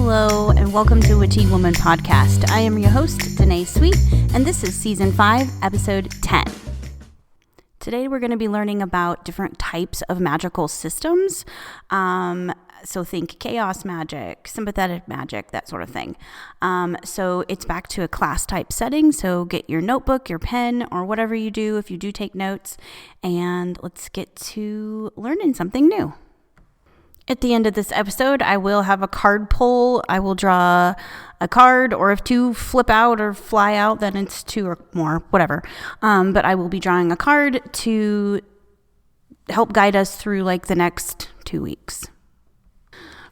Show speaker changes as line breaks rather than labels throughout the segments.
Hello, and welcome to Witchy Woman Podcast. I am your host, Danae Sweet, and this is Season 5, Episode 10. Today we're going to be learning about different types of magical systems. So think chaos magic, sympathetic magic, that sort of thing. So it's back to a class type setting. So get your notebook, your pen, or whatever you do if you do take notes, and let's get to learning something new. At the end of this episode, I will have a card pull. I will draw a card, or if two flip out or fly out, then it's two or more, whatever. But I will be drawing a card to help guide us through like the next 2 weeks.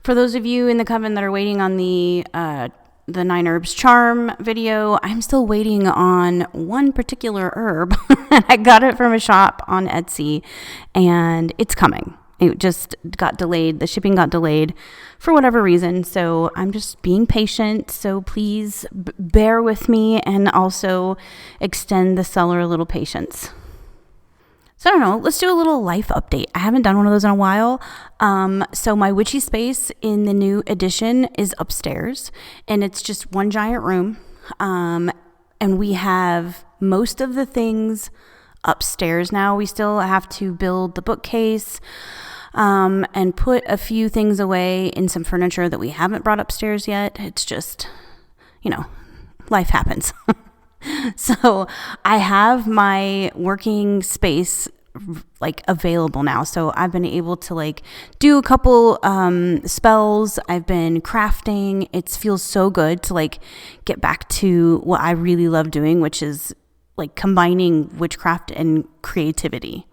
For those of you in the Coven that are waiting on the 9 Herbs Charm video, I'm still waiting on one particular herb. I got it from a shop on Etsy, and it's coming. It just got delayed. The shipping got delayed for whatever reason. So I'm just being patient. So please bear with me and also extend the seller a little patience. So I don't know. Let's do a little life update. I haven't done one of those in a while. So my witchy space in the new edition is upstairs, and it's just one giant room. And we have most of the things upstairs now. We still have to build the bookcase and put a few things away in some furniture that we haven't brought upstairs yet. It's just, life happens. So I have my working space available now. So I've been able to do a couple spells. I've been crafting. It feels so good to get back to what I really love doing, which is combining witchcraft and creativity.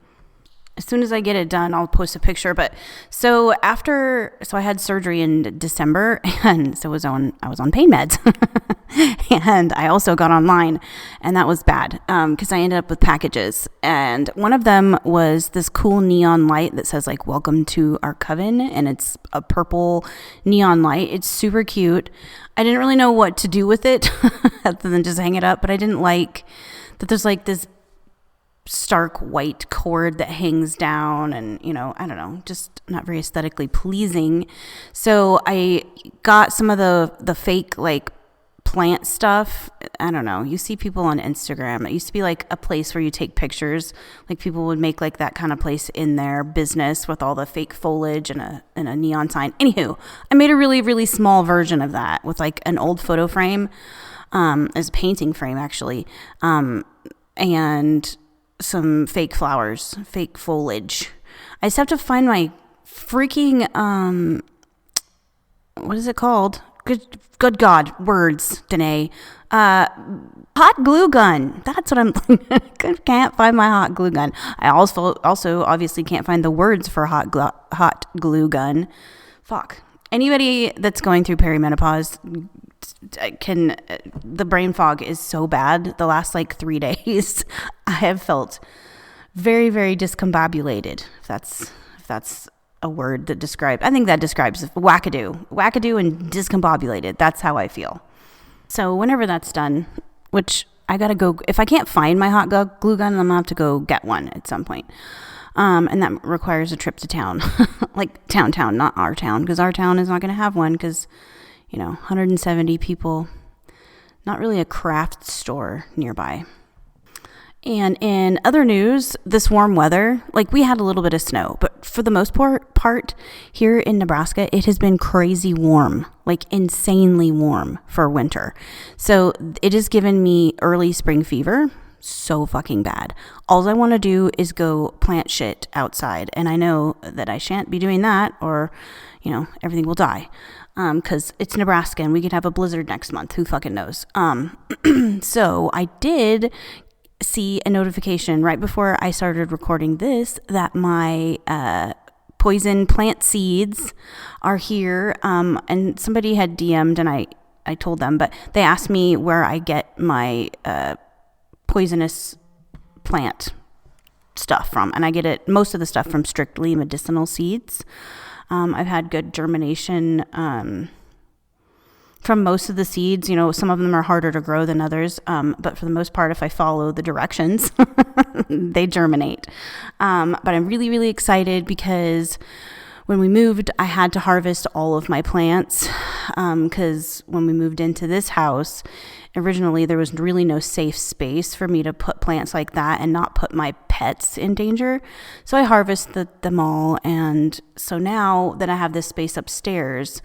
As soon as I get it done, I'll post a picture. But so I had surgery in December, and so I was on pain meds, and I also got online, and that was bad because I ended up with packages, and one of them was this cool neon light that says "Welcome to our Coven," and it's a purple neon light. It's super cute. I didn't really know what to do with it other than just hang it up, but I didn't like that there's this stark white cord that hangs down, and I don't know, just not very aesthetically pleasing. So I got some of the fake plant stuff. I don't know, you see people on Instagram. It used to be a place where you take pictures, people would make that kind of place in their business with all the fake foliage and a neon sign. Anywho, I made a really, really small version of that with an old photo frame, as a painting frame actually, and some fake flowers, fake foliage. I just have to find my freaking, what is it called? Good God, words, Danae. Hot glue gun. That's what I'm, can't find my hot glue gun. I also obviously can't find the words for hot glue gun. Fuck. Anybody that's going through perimenopause the brain fog is so bad. The last 3 days, I have felt very, very discombobulated. If that's a word that describes, I think that describes wackadoo and discombobulated. That's how I feel. So whenever that's done, which I gotta go, if I can't find my hot glue gun, I'm gonna have to go get one at some point. And that requires a trip to town, town, not our town, because our town is not going to have one because, 170 people, not really a craft store nearby. And in other news, this warm weather, we had a little bit of snow, but for the most part here in Nebraska, it has been crazy warm, insanely warm for winter. So it has given me early spring fever. So fucking bad. All I want to do is go plant shit outside, and I know that I shan't be doing that, or everything will die, because it's Nebraska and we could have a blizzard next month. Who fucking knows? So I did see a notification right before I started recording this that my poison plant seeds are here, and somebody had DM'd, and I told them, but they asked me where I get my poisonous plant stuff from, and I get most of the stuff from Strictly Medicinal Seeds. I've had good germination from most of the seeds. Some of them are harder to grow than others, but for the most part, if I follow the directions, they germinate. But I'm really, really excited because When we moved, I had to harvest all of my plants because when we moved into this house, originally there was really no safe space for me to put plants like that and not put my pets in danger. So I harvested them all. And so now that I have this space upstairs,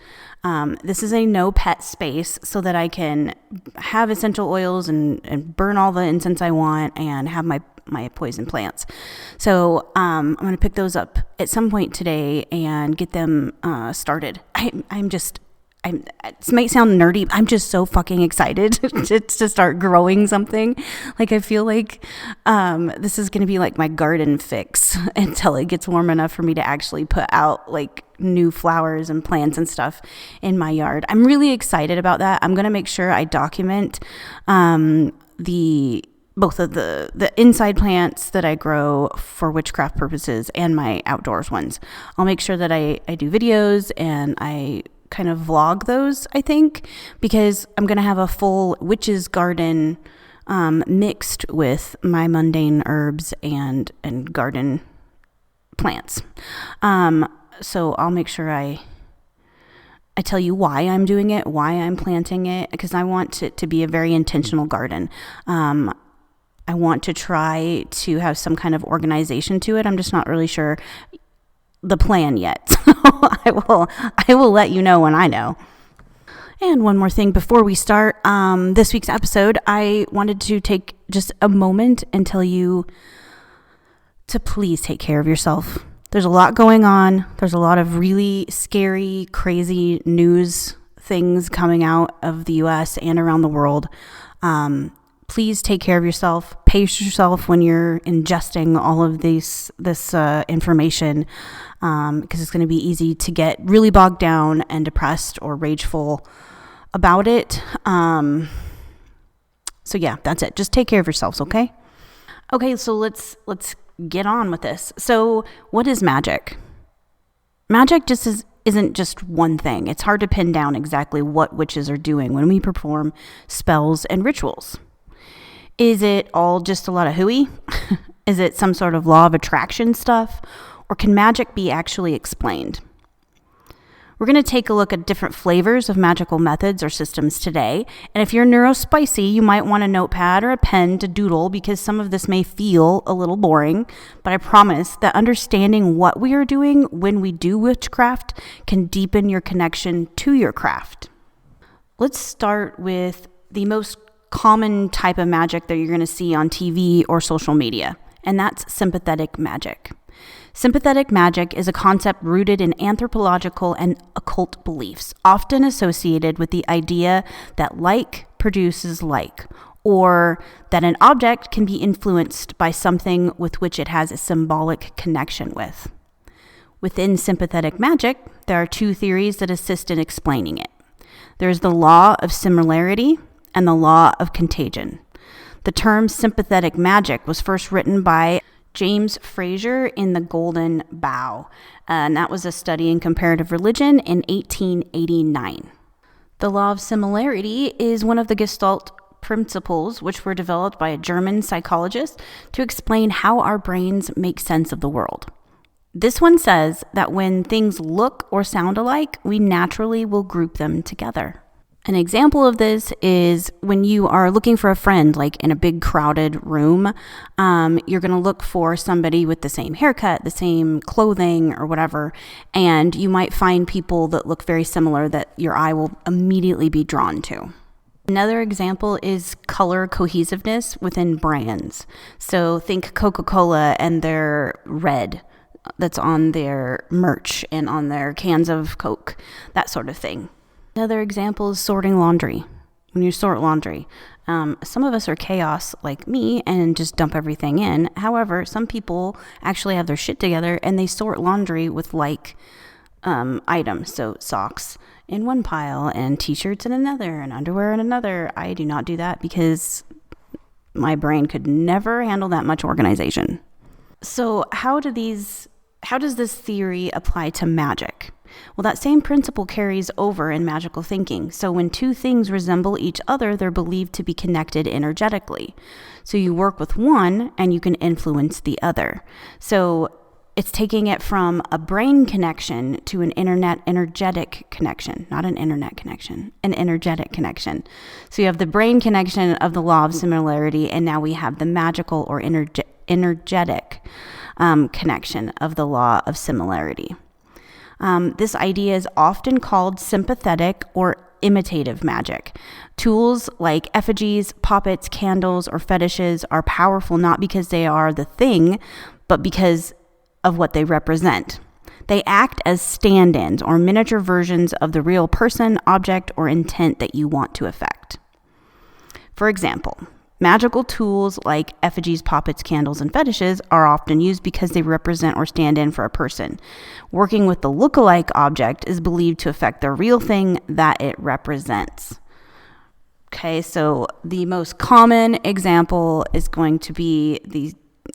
this is a no pet space so that I can have essential oils and burn all the incense I want and have my poison plants. So I'm going to pick those up at some point today and get them started. This might sound nerdy, but I'm just so fucking excited to start growing something. Like, I feel like this is going to be like my garden fix until it gets warm enough for me to actually put out like new flowers and plants and stuff in my yard. I'm really excited about that. I'm going to make sure I document both of the inside plants that I grow for witchcraft purposes and my outdoors ones. I'll make sure that I do videos and I kind of vlog those, I think, because I'm going to have a full witch's garden mixed with my mundane herbs and garden plants. So I'll make sure I tell you why I'm doing it, why I'm planting it, because I want it to be a very intentional garden. I want to try to have some kind of organization to it. I'm just not really sure the plan yet. So I will let you know when I know. And one more thing before we start this week's episode, I wanted to take just a moment and tell you to please take care of yourself. There's a lot going on. There's a lot of really scary, crazy news things coming out of the US and around the world. Please take care of yourself. Pace yourself when you're ingesting all of this information, because it's going to be easy to get really bogged down and depressed or rageful about it. So yeah, that's it. Just take care of yourselves, okay? Okay, so let's get on with this. So what is magic? Magic isn't just one thing. It's hard to pin down exactly what witches are doing when we perform spells and rituals. Is it all just a lot of hooey? Is it some sort of law of attraction stuff? Or can magic be actually explained? We're going to take a look at different flavors of magical methods or systems today. And if you're neurospicy, you might want a notepad or a pen to doodle because some of this may feel a little boring. But I promise that understanding what we are doing when we do witchcraft can deepen your connection to your craft. Let's start with the most common type of magic that you're going to see on TV or social media, and that's sympathetic magic. Sympathetic magic is a concept rooted in anthropological and occult beliefs, often associated with the idea that like produces like, or that an object can be influenced by something with which it has a symbolic connection with. Within sympathetic magic, there are two theories that assist in explaining it. There's the law of similarity and the law of contagion. The term sympathetic magic was first written by James Frazer in The Golden Bough, and that was a study in comparative religion in 1889. The law of similarity is one of the Gestalt principles which were developed by a German psychologist to explain how our brains make sense of the world. This one says that when things look or sound alike, we naturally will group them together. An example of this is when you are looking for a friend, like in a big crowded room, you're going to look for somebody with the same haircut, the same clothing or whatever, and you might find people that look very similar that your eye will immediately be drawn to. Another example is color cohesiveness within brands. So think Coca-Cola and their red that's on their merch and on their cans of Coke, that sort of thing. Another example is sorting laundry. When you sort laundry, some of us are chaos like me and just dump everything in. However, some people actually have their shit together and they sort laundry with like items. So socks in one pile and t-shirts in another and underwear in another. I do not do that because my brain could never handle that much organization. So how does this theory apply to magic? Well, that same principle carries over in magical thinking. So when two things resemble each other, they're believed to be connected energetically. So you work with one and you can influence the other. So it's taking it from a brain connection to an energetic connection, not an internet connection, an energetic connection. So you have the brain connection of the law of similarity, and now we have the magical or energetic connection of the law of similarity. This idea is often called sympathetic or imitative magic. Tools like effigies, puppets, candles, or fetishes are powerful not because they are the thing, but because of what they represent. They act as stand-ins or miniature versions of the real person, object, or intent that you want to affect. For example, magical tools like effigies, puppets, candles, and fetishes are often used because they represent or stand in for a person. Working with the look-alike object is believed to affect the real thing that it represents. Okay, so the most common example is going to be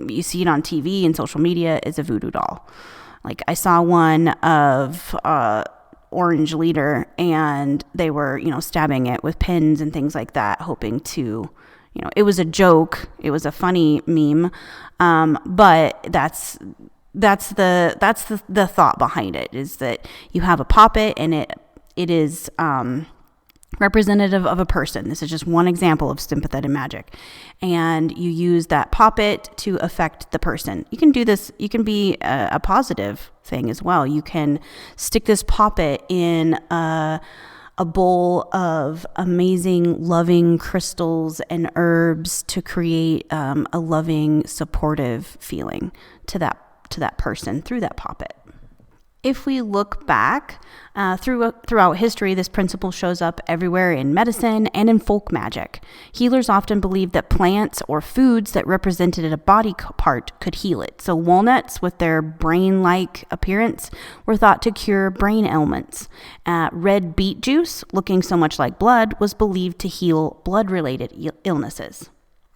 you see it on TV and social media, is a voodoo doll. Like I saw one of Orange Leader, and they were, stabbing it with pins and things like that, hoping to, it was a joke. It was a funny meme. But that's the thought behind it, is that you have a puppet and it is, representative of a person. This is just one example of sympathetic magic. And you use that puppet to affect the person. You can do this, you can be a positive thing as well. You can stick this puppet in a bowl of amazing, loving crystals and herbs to create a loving, supportive feeling to that person through that puppet. If we look back throughout history, this principle shows up everywhere in medicine and in folk magic. Healers often believed that plants or foods that represented a body part could heal it. So walnuts, with their brain-like appearance, were thought to cure brain ailments. Red beet juice, looking so much like blood, was believed to heal blood-related illnesses.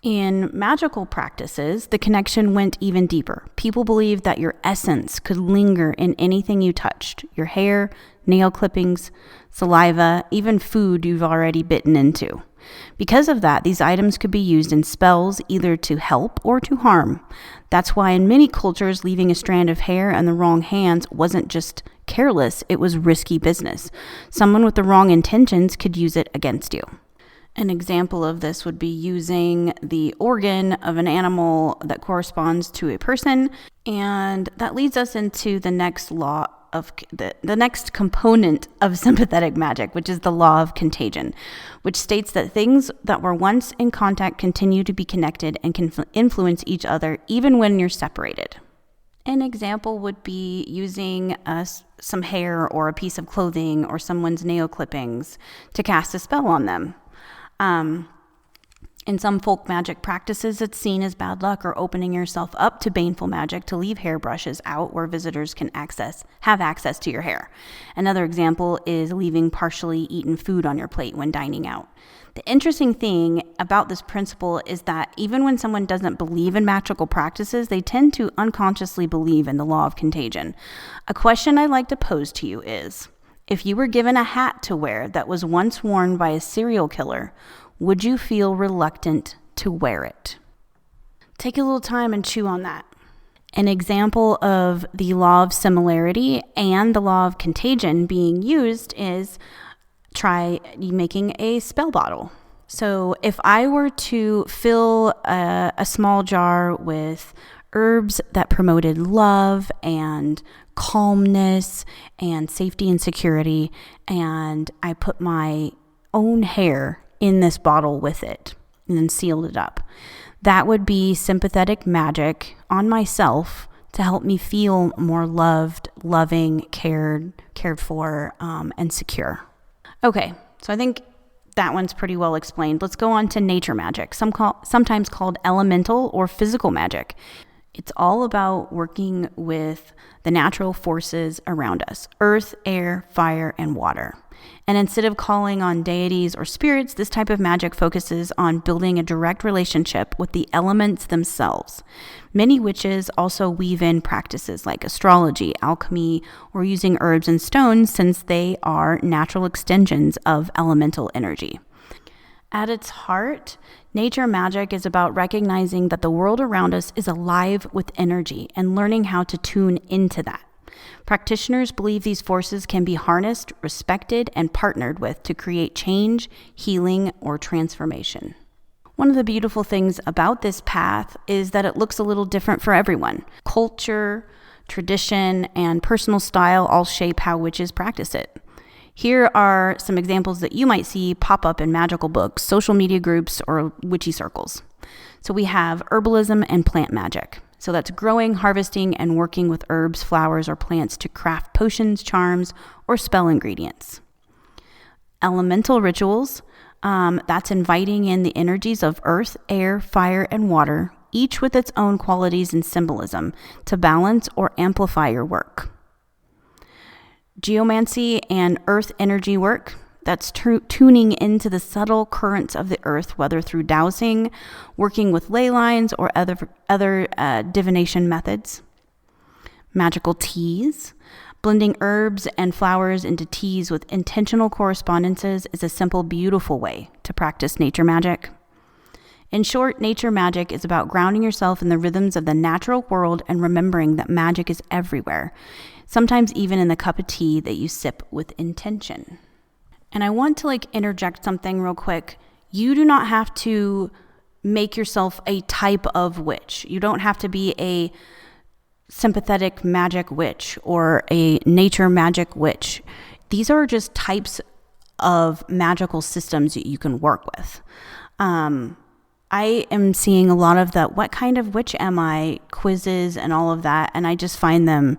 In magical practices, the connection went even deeper. People believed that your essence could linger in anything you touched: your hair, nail clippings, saliva, even food you've already bitten into. Because of that, these items could be used in spells either to help or to harm. That's why in many cultures, leaving a strand of hair in the wrong hands wasn't just careless, it was risky business. Someone with the wrong intentions could use it against you. An example of this would be using the organ of an animal that corresponds to a person. And that leads us into the next law of the next component of sympathetic magic, which is the law of contagion, which states that things that were once in contact continue to be connected and can influence each other even when you're separated. An example would be using some hair or a piece of clothing or someone's nail clippings to cast a spell on them. In some folk magic practices, it's seen as bad luck or opening yourself up to baneful magic to leave hairbrushes out where visitors can have access to your hair. Another example is leaving partially eaten food on your plate when dining out. The interesting thing about this principle is that even when someone doesn't believe in magical practices, they tend to unconsciously believe in the law of contagion. A question I'd like to pose to you is, if you were given a hat to wear that was once worn by a serial killer, would you feel reluctant to wear it? Take a little time and chew on that. An example of the law of similarity and the law of contagion being used is try making a spell bottle. So if I were to fill a small jar with herbs that promoted love and calmness and safety and security, and I put my own hair in this bottle with it and then sealed it up, that would be sympathetic magic on myself to help me feel more loved, loving, cared for, and secure. Okay, so I think that one's pretty well explained. Let's go on to nature magic, sometimes called elemental or physical magic. It's all about working with the natural forces around us: earth, air, fire, and water. And instead of calling on deities or spirits, this type of magic focuses on building a direct relationship with the elements themselves. Many witches also weave in practices like astrology, alchemy, or using herbs and stones, since they are natural extensions of elemental energy. At its heart, nature magic is about recognizing that the world around us is alive with energy and learning how to tune into that. Practitioners believe these forces can be harnessed, respected, and partnered with to create change, healing, or transformation. One of the beautiful things about this path is that it looks a little different for everyone. Culture, tradition, and personal style all shape how witches practice it. Here are some examples that you might see pop up in magical books, social media groups, or witchy circles. So we have herbalism and plant magic. So that's growing, harvesting, and working with herbs, flowers, or plants to craft potions, charms, or spell ingredients. Elemental rituals, that's inviting in the energies of earth, air, fire, and water, each with its own qualities and symbolism to balance or amplify your work. Geomancy and earth energy work, that's tuning into the subtle currents of the earth, whether through dowsing, working with ley lines, or other divination methods. Magical teas, blending herbs and flowers into teas with intentional correspondences is a simple, beautiful way to practice nature magic. In short, nature magic is about grounding yourself in the rhythms of the natural world and remembering that magic is everywhere, sometimes even in the cup of tea that you sip with intention. And I want to interject something real quick. You do not have to make yourself a type of witch. You don't have to be a sympathetic magic witch or a nature magic witch. These are just types of magical systems that you can work with. I am seeing a lot of the what kind of witch am I quizzes and all of that, and I just find them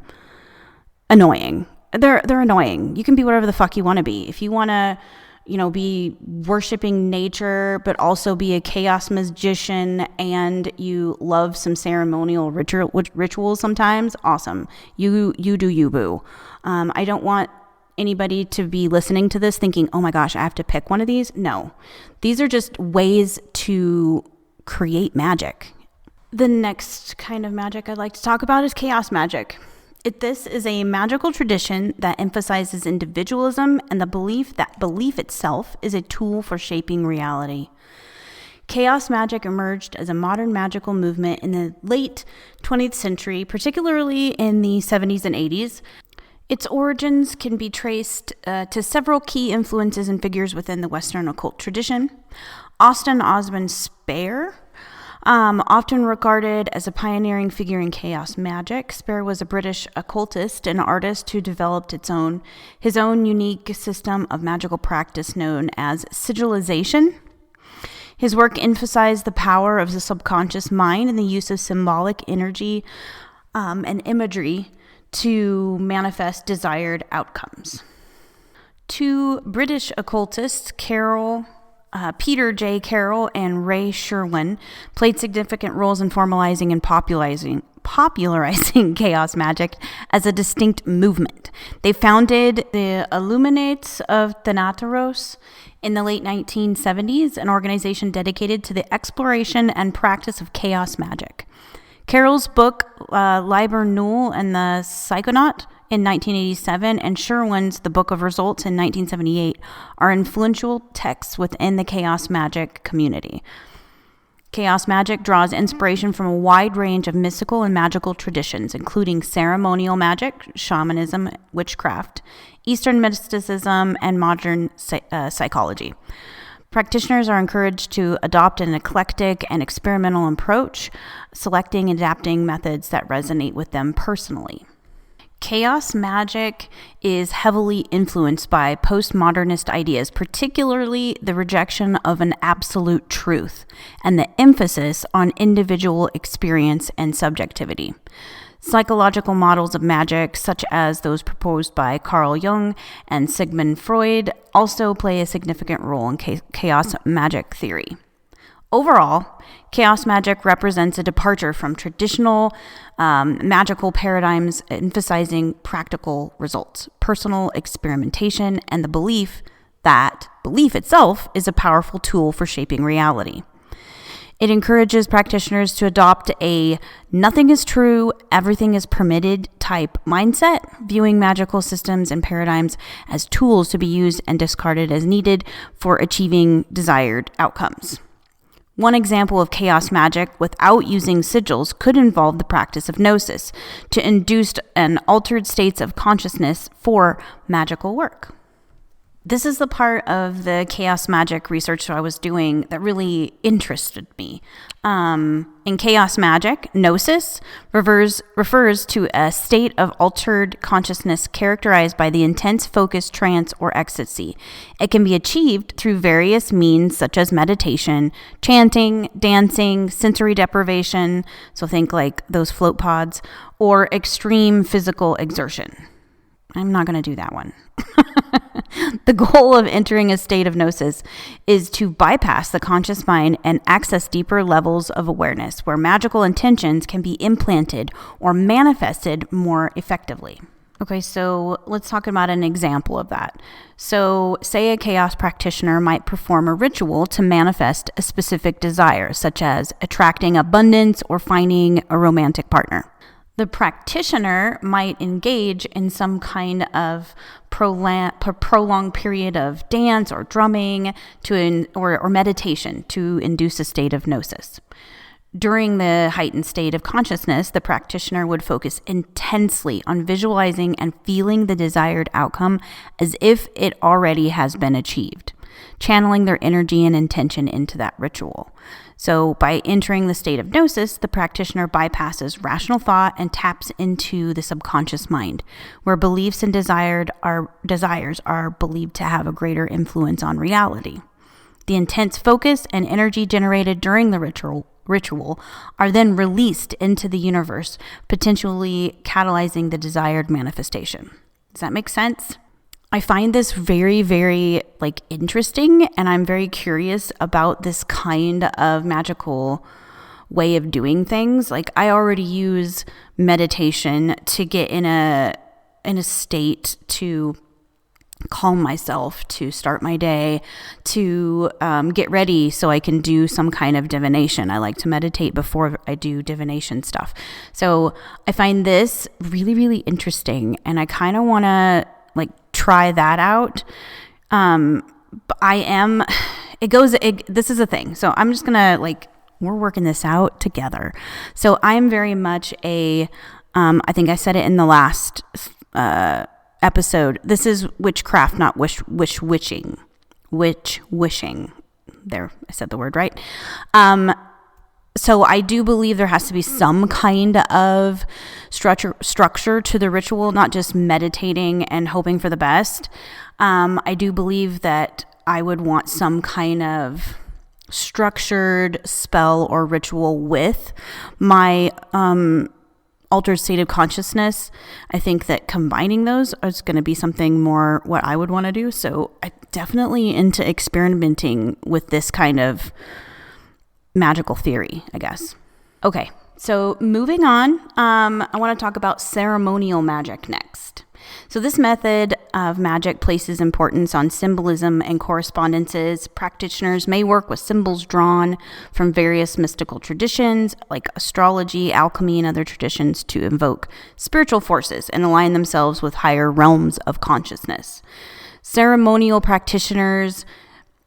annoying. They're annoying. You can be whatever the fuck you want to be. If you want to, be worshiping nature, but also be a chaos magician and you love some ceremonial rituals sometimes, awesome. You do you, boo. I don't want anybody to be listening to this thinking, oh my gosh, I have to pick one of these. No, these are just ways to create magic. The next kind of magic I'd like to talk about is chaos magic. This is a magical tradition that emphasizes individualism and the belief that belief itself is a tool for shaping reality. Chaos magic emerged as a modern magical movement in the late 20th century, particularly in the 70s and 80s. Its origins can be traced to several key influences and figures within the Western occult tradition. Austin Osman Spare, often regarded as a pioneering figure in chaos magic. Spare was a British occultist and artist who developed his own unique system of magical practice known as sigilization. His work emphasized the power of the subconscious mind and the use of symbolic energy and imagery to manifest desired outcomes. Two British occultists, Peter J. Carroll and Ray Sherwin, played significant roles in formalizing and popularizing chaos magic as a distinct movement. They founded the Illuminates of Thanatos in the late 1970s, an organization dedicated to the exploration and practice of chaos magic. Carroll's book, Liber Null and the Psychonaut in 1987, and Sherwin's The Book of Results in 1978 are influential texts within the chaos magic community. Chaos magic draws inspiration from a wide range of mystical and magical traditions, including ceremonial magic, shamanism, witchcraft, Eastern mysticism, and modern psychology. Practitioners are encouraged to adopt an eclectic and experimental approach, selecting and adapting methods that resonate with them personally. Chaos magic is heavily influenced by postmodernist ideas, particularly the rejection of an absolute truth and the emphasis on individual experience and subjectivity. Psychological models of magic, such as those proposed by Carl Jung and Sigmund Freud, also play a significant role in chaos magic theory. Overall, chaos magic represents a departure from traditional magical paradigms, emphasizing practical results, personal experimentation, and the belief that belief itself is a powerful tool for shaping reality. It encourages practitioners to adopt a nothing is true, everything is permitted type mindset, viewing magical systems and paradigms as tools to be used and discarded as needed for achieving desired outcomes. One example of chaos magic without using sigils could involve the practice of gnosis to induce an altered states of consciousness for magical work. This is the part of the chaos magic research that I was doing that really interested me. In chaos magic, gnosis refers to a state of altered consciousness characterized by the intense focus, trance, or ecstasy. It can be achieved through various means such as meditation, chanting, dancing, sensory deprivation, so think like those float pods, or extreme physical exertion. I'm not going to do that one. The goal of entering a state of gnosis is to bypass the conscious mind and access deeper levels of awareness where magical intentions can be implanted or manifested more effectively. Okay, so let's talk about an example of that. So say a chaos practitioner might perform a ritual to manifest a specific desire, such as attracting abundance or finding a romantic partner. The practitioner might engage in some kind of prolonged period of dance or drumming or meditation to induce a state of gnosis. During the heightened state of consciousness, the practitioner would focus intensely on visualizing and feeling the desired outcome as if it already has been achieved, channeling their energy and intention into that ritual. So by entering the state of gnosis, the practitioner bypasses rational thought and taps into the subconscious mind, where beliefs and desires are believed to have a greater influence on reality. The intense focus and energy generated during the ritual are then released into the universe, potentially catalyzing the desired manifestation. Does that make sense? I find this very, very interesting, and I'm very curious about this kind of magical way of doing things. I already use meditation to get in a state to calm myself, to start my day, to get ready so I can do some kind of divination. I like to meditate before I do divination stuff. So I find this really, really interesting, and I kind of want to try that out. This is a thing. So I'm just gonna we're working this out together. So I'm very much I think I said it in the last episode. This is witchcraft, not wishing. There, I said the word right. So I do believe there has to be some kind of structure to the ritual, not just meditating and hoping for the best. I do believe that I would want some kind of structured spell or ritual with my altered state of consciousness. I think that combining those is going to be something more what I would want to do. So I'm definitely into experimenting with this kind of magical theory, I guess. Okay, so moving on, I want to talk about ceremonial magic next. So this method of magic places importance on symbolism and correspondences. Practitioners may work with symbols drawn from various mystical traditions like astrology, alchemy, and other traditions to invoke spiritual forces and align themselves with higher realms of consciousness. Ceremonial practitioners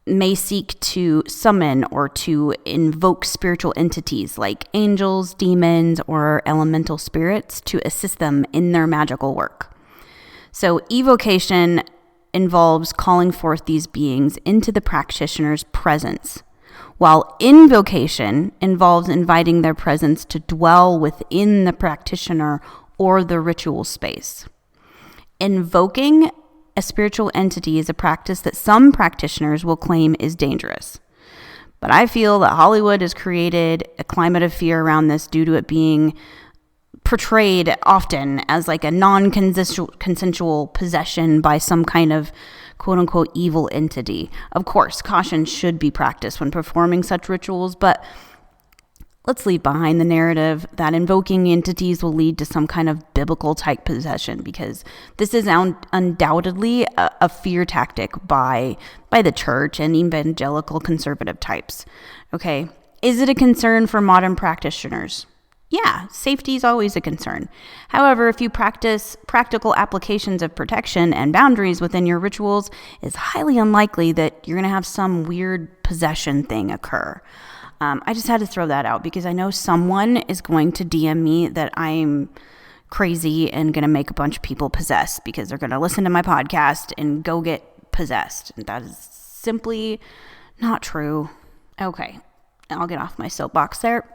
may seek to summon or to invoke spiritual entities like angels, demons, or elemental spirits to assist them in their magical work. So evocation involves calling forth these beings into the practitioner's presence, while invocation involves inviting their presence to dwell within the practitioner or the ritual space. Invoking a spiritual entity is a practice that some practitioners will claim is dangerous. But I feel that Hollywood has created a climate of fear around this due to it being portrayed often as a non-consensual possession by some kind of quote-unquote evil entity. Of course, caution should be practiced when performing such rituals, but let's leave behind the narrative that invoking entities will lead to some kind of biblical type possession, because this is undoubtedly a fear tactic by the church and evangelical conservative types. Okay, Is it a concern for modern practitioners? Yeah, safety is always a concern. However, if you practice practical applications of protection and boundaries within your rituals, it's highly unlikely that you're going to have some weird possession thing occur. I just had to throw that out because I know someone is going to DM me that I'm crazy and going to make a bunch of people possessed because they're going to listen to my podcast and go get possessed. That is simply not true. Okay. I'll get off my soapbox there.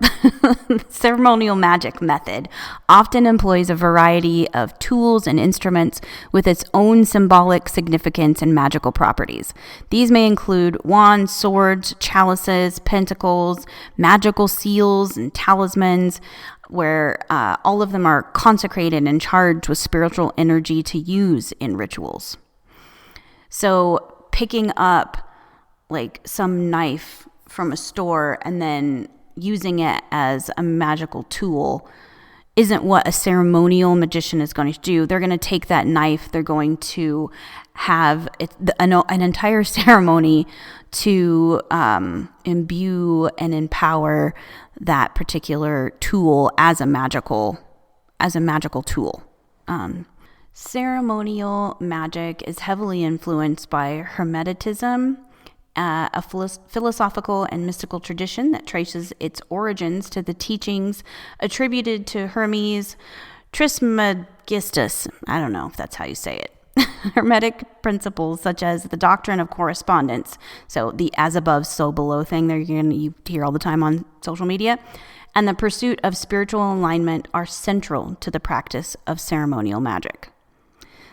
Ceremonial magic method often employs a variety of tools and instruments with its own symbolic significance and magical properties. These may include wands, swords, chalices, pentacles, magical seals, and talismans, where all of them are consecrated and charged with spiritual energy to use in rituals. So picking up like some knife from a store and then using it as a magical tool isn't what a ceremonial magician is going to do. They're going to take that knife, they're going to have an entire ceremony to imbue and empower that particular tool as a magical tool. Ceremonial magic is heavily influenced by Hermeticism, a philosophical and mystical tradition that traces its origins to the teachings attributed to Hermes Trismegistus. I don't know if that's how you say it. Hermetic principles such as the doctrine of correspondence, so the as above, so below thing that you hear all the time on social media, and the pursuit of spiritual alignment are central to the practice of ceremonial magic.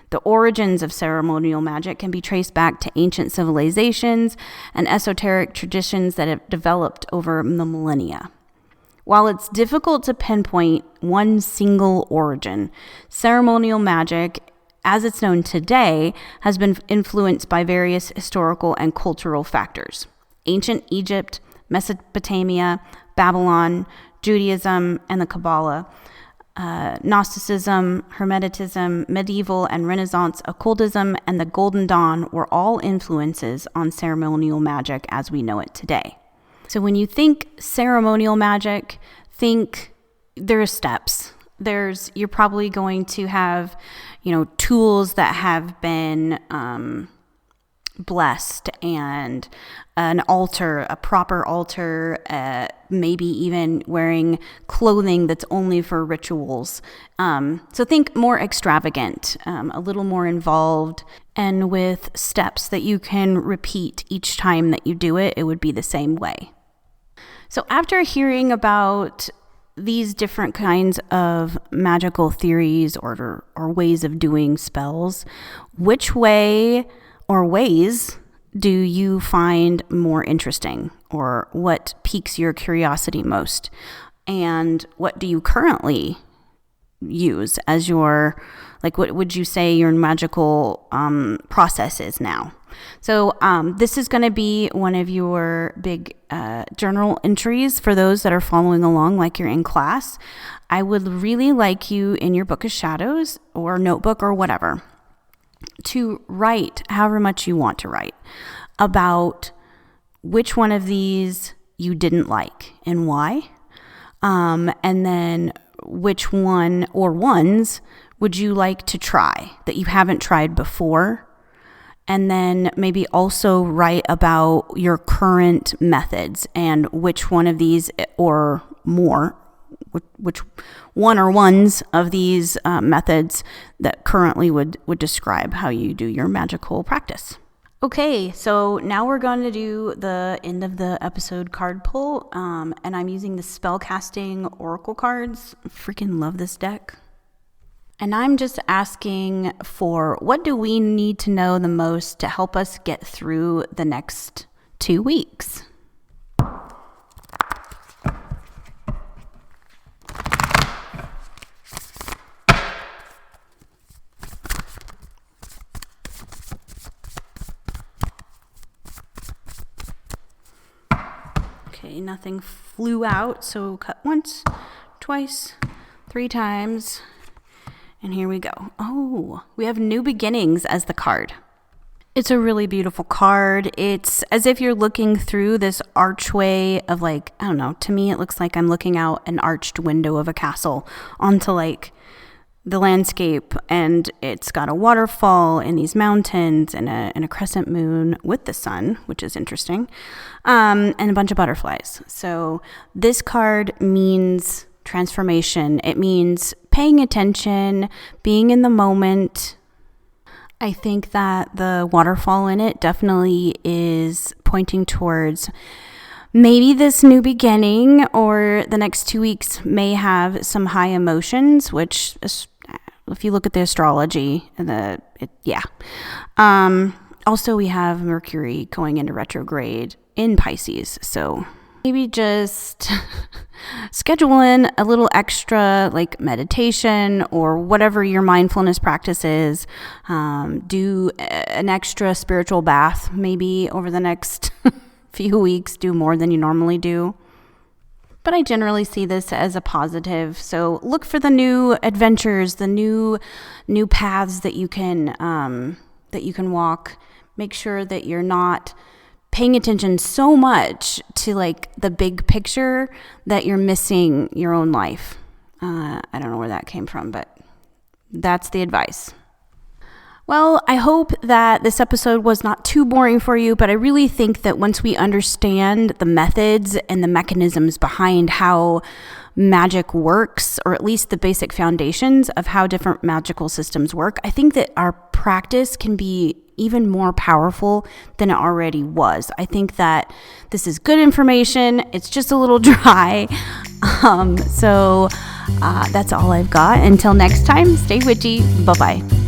The origins of ceremonial magic can be traced back to ancient civilizations and esoteric traditions that have developed over the millennia. While it's difficult to pinpoint one single origin, ceremonial magic, as it's known today, has been influenced by various historical and cultural factors. Ancient Egypt, Mesopotamia, Babylon, Judaism, and the Kabbalah, Gnosticism, Hermeticism, medieval and Renaissance occultism, and the Golden Dawn were all influences on ceremonial magic as we know it today. So when you think ceremonial magic, think there are steps. You're probably going to have, tools that have been blessed, and an altar, a proper altar, maybe even wearing clothing that's only for rituals. So think more extravagant, a little more involved, and with steps that you can repeat each time that you do it, it would be the same way. So after hearing about these different kinds of magical theories or ways of doing spells, which way or ways do you find more interesting, or what piques your curiosity most? And what do you currently use as your, what would you say your magical process is now? So this is going to be one of your big journal entries for those that are following along like you're in class. I would really like you in your book of shadows or notebook or whatever to write however much you want to write about which one of these you didn't like and why, and then which one or ones would you like to try that you haven't tried before, and then maybe also write about your current methods and which one of these or more, which one or ones of these methods that currently would describe how you do your magical practice. Okay, so now we're going to do the end of the episode card pull, and I'm using the Spellcasting Oracle cards. Freaking love this deck. And I'm just asking for what do we need to know the most to help us get through the next 2 weeks? Okay, nothing flew out, so cut once, twice, 3 times, and here we go. Oh, we have New Beginnings as the card. It's a really beautiful card. It's as if you're looking through this archway of like, I don't know, to me it looks like I'm looking out an arched window of a castle onto like the landscape, and it's got a waterfall and these mountains and a crescent moon with the sun, which is interesting, and a bunch of butterflies. So this card means transformation. It means paying attention, being in the moment. I think that the waterfall in it definitely is pointing towards maybe this new beginning, or the next 2 weeks may have some high emotions, which is, if you look at the astrology, also, we have Mercury going into retrograde in Pisces, so maybe just schedule in a little extra like meditation or whatever your mindfulness practice is. Do an extra spiritual bath maybe over the next few weeks. Do more than you normally do. But I generally see this as a positive. So look for the new adventures, the new paths that you can walk. Make sure that you're not paying attention so much to like the big picture that you're missing your own life. I don't know where that came from, but that's the advice. Well, I hope that this episode was not too boring for you, but I really think that once we understand the methods and the mechanisms behind how magic works, or at least the basic foundations of how different magical systems work, I think that our practice can be even more powerful than it already was. I think that this is good information. It's just a little dry. So that's all I've got. Until next time, stay witchy. Bye-bye.